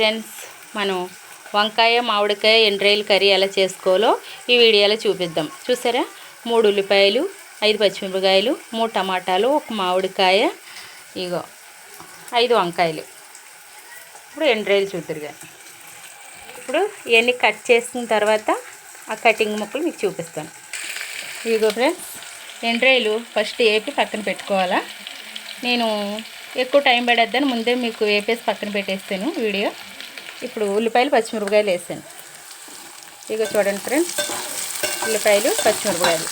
Friends, మనం వంకాయ మామిడికాయ ఎండ్రాయిల్ కర్రీ ఎలా చేసుకోవాలో ఈ వీడియోలో చూపిద్దాం. చూసారా, 3 ఉల్లిపాయలు, 5 పచ్చిమిరపకాయలు, 3 టమాటాలు, 1 మామిడికాయ, ఇగో 5 వంకాయలు. ఇప్పుడు ఎండ్రాయిల్ చూద్దరుగా. ఇప్పుడు ఇవన్నీ కట్ చేసిన తర్వాత ఆ కటింగ్ ముక్కలు మీకు చూపిస్తాను. ఇగో ఫ్రెండ్స్, ఎండ్రాయిలు ఫస్ట్ వేపి పక్కన పెట్టుకోవాలా. నేను ఎక్కువ టైం పడేద్దని ముందే మీకు వేపేసి పక్కన పెట్టేస్తాను వీడియో. ఇప్పుడు ఉల్లిపాయలు పచ్చిమిరపకాయలు వేసాను. ఇక చూడండి ఫ్రెండ్స్, ఉల్లిపాయలు పచ్చిమిరపకాయలు.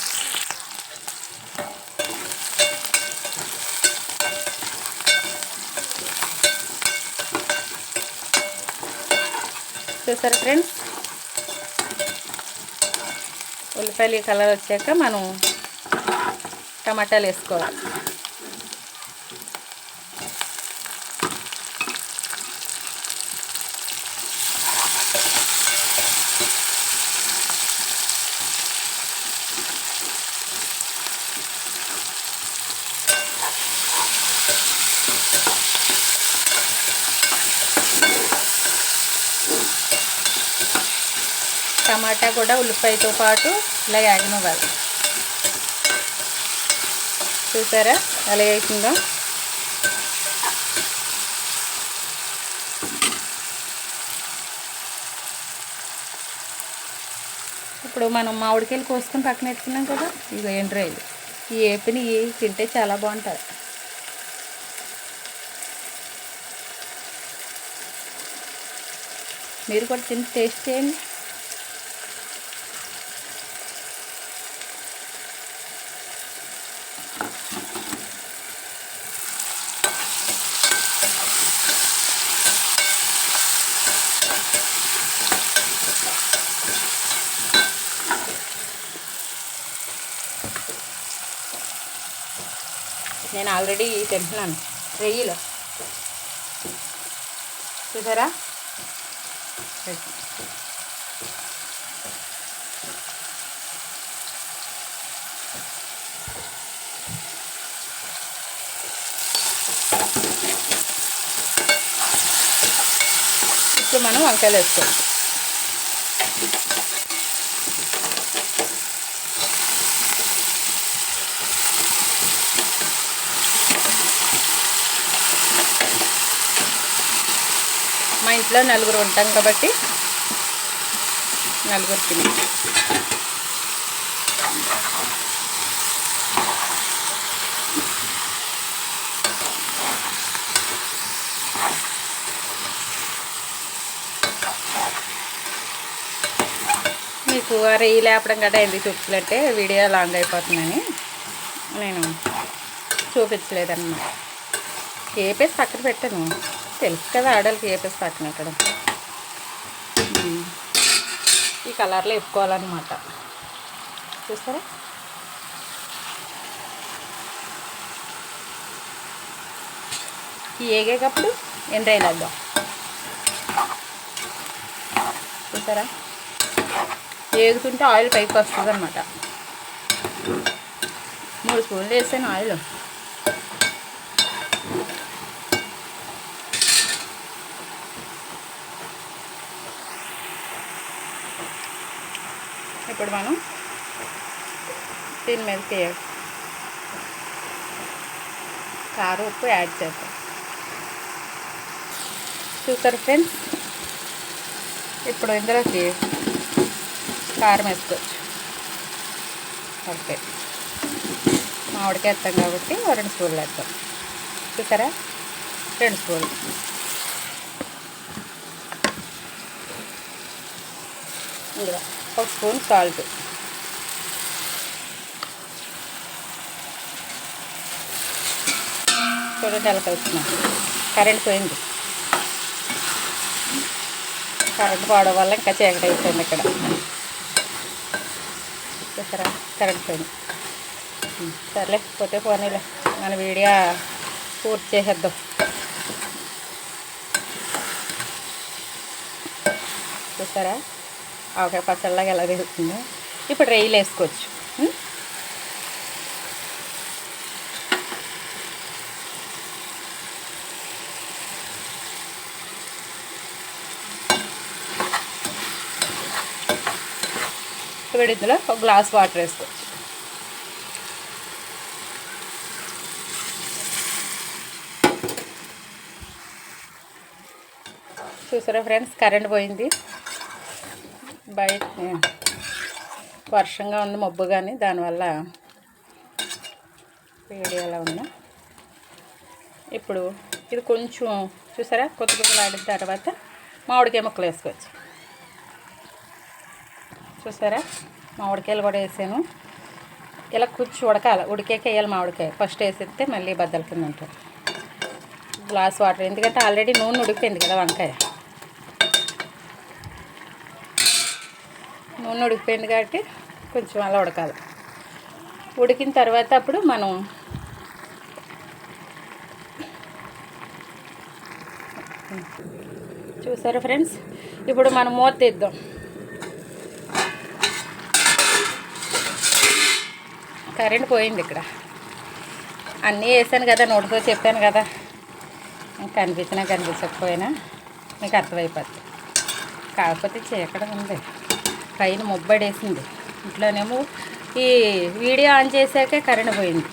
చూసారా ఫ్రెండ్స్, ఉల్లిపాయలు కలర్ వచ్చాక మనం టమాటాలు వేసుకోవాలి. టమాటా కూడా ఉల్లిపాయతో పాటు ఇలా యాగనివ్వాలి. చూసారా ఎలా వేసిందో. ఇప్పుడు మనం మామిడికాయలు కోసుకొని పక్కన పెట్టుకున్నాం కదా, ఇగో ఎండ్రాయిలు. ఈ ఏపిని తింటే చాలా బాగుంటుంది. మీరు కూడా తిని టేస్ట్ చేయండి. నేను ఆల్రెడీ తింటున్నాను రెయ్యిలో. చూసారా, ఇప్పుడు మనం వంకాయలు వేసుకోవచ్చు. మా ఇంట్లో 4 ఉంటాం కాబట్టి 4 తిని. మీకు రెయ్యి లేపడం గట్రా ఎందుకు చూపించలేంటే వీడియో లాంగ్ అయిపోతుందని నేను చూపించలేదన్నమాట. ఏపేసి పక్కన పెట్టాను. తెలుసు కదా ఆడవాళ్ళకి ఏపేసి పక్కన పెట్టడం. ఈ కలర్లో వేపుకోవాలన్నమాట. చూస్తారా, ఈ ఏగేటప్పుడు ఎండ్రాయిలు వేద్దాం. చూసారా, ఏగుతుంటే ఆయిల్ పైకి వస్తుంది అన్నమాట. 3 స్పూన్లు వేసాను ఆయిల్. ఇప్పుడు మనం దీని మీదకి కారం ఉప్పు యాడ్ చేద్దాం. చూసారు ఫ్రెండ్స్, ఇప్పుడు ఇందులోకి కారం వేసుకోవచ్చు. ఓకే, మామిడికాయ వేస్తాం కాబట్టి 2 స్పూన్లు వేద్దాం. చూసారా, 2 స్పూన్లు. ఇందులో 1 స్పూన్ సాల్ట్. చూడండి ఎలా కలుపుతున్నాం. కరెంట్ పోయింది. కరెంట్ పోవడం వల్ల ఇంకా చీకటి అయిపోయింది ఇక్కడ. చూసారా, కరెంట్ పోయింది. సర్లే, పోతే పోనీలే, మన వీడియో పూర్తి చేసేద్దాం. చూసారా, ఆవకాయ పచ్చళ్ళలాగా ఎలా దిగుతుందో. ఇప్పుడు రెయ్యిలు వేసుకోవచ్చు. ఇప్పుడు ఇందులో ఒక గ్లాస్ వాటర్ వేసుకోవచ్చు. చూసారా ఫ్రెండ్స్, కరెంట్ పోయింది. బయట వర్షంగా ఉంది, మబ్బు కానీ దానివల్ల వేడి ఎలా ఉందా. ఇప్పుడు ఇది కొంచెం చూసారా కొత్త కొత్తలాడిన తర్వాత మామిడికాయ ముక్కలు వేసుకోవచ్చు. చూసారా మామిడికాయలు కూడా వేసాను. ఇలా కొంచెం ఉడకాలి, ఉడికాక వేయాలి మామిడికాయ. ఫస్ట్ వేసేస్తే మళ్ళీ బద్దల కింద ఉంటుంది. గ్లాస్ వాటర్, ఎందుకంటే ఆల్రెడీ నూనె ఉడికిపోయింది కదా, వంకాయ నూనె ఉడికిపోయింది కాబట్టి కొంచెం అలా ఉడకాలి. ఉడికిన తర్వాత అప్పుడు మనం చూసారా ఫ్రెండ్స్, ఇప్పుడు మనం మూత తీద్దాం. కరెంట్ పోయింది. ఇక్కడ అన్నీ వేసాను కదా, నోటితో చెప్పాను కదా, కనిపించినా కనిపించకపోయినా మీకు అర్థమైపోద్ది. కాకపోతే చీకటి ఉంది, పైన ముబ్బడేసింది. ఇంట్లోనేమో ఈ వీడియో ఆన్ చేశాకే కరెంట్ పోయింది.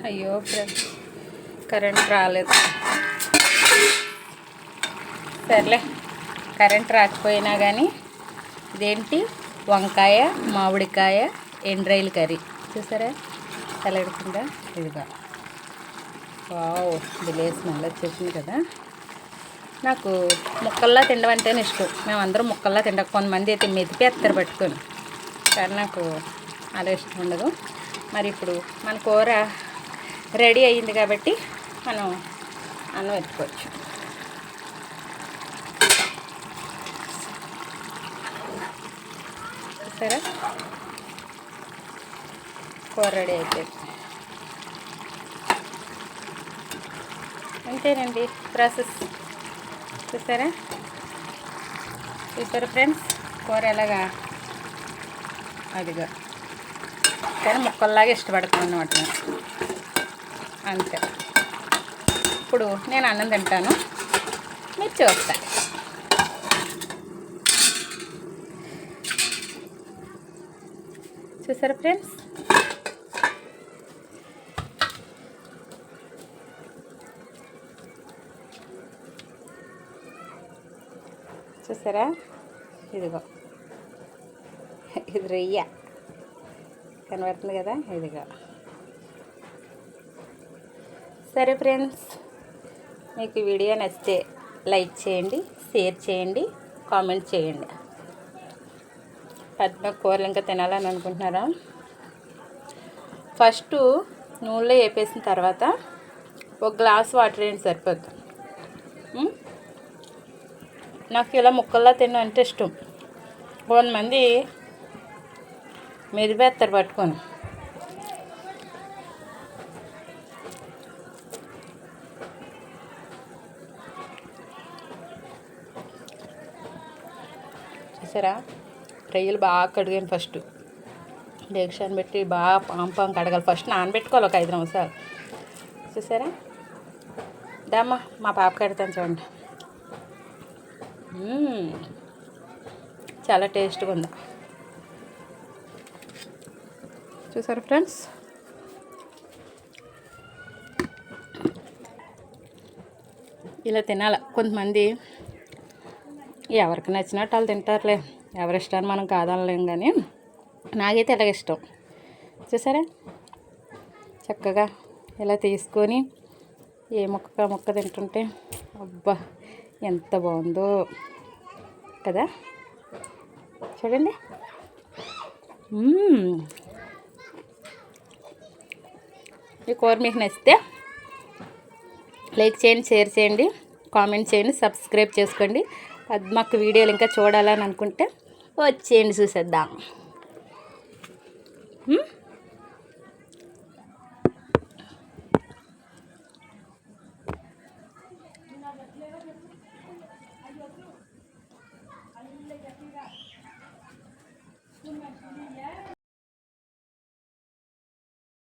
అయ్యో ఫ్రెండ్స్, కరెంట్ రాలేదు. సర్లే, కరెంట్ రాకపోయినా కానీ ఇదేంటి వంకాయ మామిడికాయ ఎండ్రాయిల్ కర్రీ. చూసారా ఎలా ఎడుతుందా, ఇదిగా వావ్ బిలేస్ స్మెల్ వచ్చేసింది కదా. నాకు ముక్కల్లా తినడం అంటేనే ఇష్టం. మేమందరం ముక్కల్లా తింటాం. కొంతమంది అయితే మెదిపేస్తారు పట్టుకొని, కానీ నాకు అలా ఇష్టం ఉండదు. మరి ఇప్పుడు మన కూర రెడీ అయ్యింది కాబట్టి మనం అన్నం ఎత్తుకోవచ్చు. సరే, కూర రెడీ అయిపోయింది. అంతేనండి ప్రాసెస్. చూసారా ఫ్రెండ్స్, కూర ఎలాగా అదిగా, కానీ ముక్కల్లాగా ఇష్టపడతాను అన్నమాట. అంతే. ఇప్పుడు నేను అన్నం తింటాను, మీరు చూస్తారు. చూసారా ఫ్రెండ్స్, చూసారా ఇదిగో, ఇది రొయ్య కనబడుతుంది కదా, ఇదిగో. సరే ఫ్రెండ్స్, మీకు వీడియో నచ్చితే లైక్ చేయండి, షేర్ చేయండి, కామెంట్ చేయండి. పద్మ కూరలు ఇంకా తినాలని అనుకుంటున్నారా? ఫస్ట్ నూనెలో వేపేసిన తర్వాత ఒక గ్లాస్ వాటర్ వేయండి, సరిపోద్ది. నాకు ఇలా ముక్కల్లా తినడం అంటే ఇష్టం. కొంతమంది మెదిపేస్తారు పట్టుకొని. చూసారా, రొయ్యలు బాగా కడిగాను. ఫస్ట్ డేక్షాన్ని పెట్టి బాగా పాంపాం కడగాలి. ఫస్ట్ నానబెట్టుకోవాలి ఒక 5 నిమిషాలు. చూసారా, దామ్మా మా పాప కడతాను చూడండి. చాలా టేస్ట్గా ఉంది. చూసారా ఫ్రెండ్స్, ఇలా తినాలి. కొంతమంది ఎవరికి నచ్చినట్టు వాళ్ళు తింటారులే, ఎవరి ఇష్టాన్ని మనం కాదనలేం, కానీ నాకైతే ఇలాగ ఇష్టం. చూసారా, చక్కగా ఇలా తీసుకొని ఏ ముక్క తింటుంటే అబ్బా ఎంత బాగుందో కదా. చూడండి, ఈ కూర మీకు నచ్చితే లైక్ చేయండి, షేర్ చేయండి, కామెంట్ చేయండి, సబ్స్క్రైబ్ చేసుకోండి. పద్మక్క వీడియోలు ఇంకా చూడాలని అనుకుంటే వచ్చేయండి, చూసేద్దాం.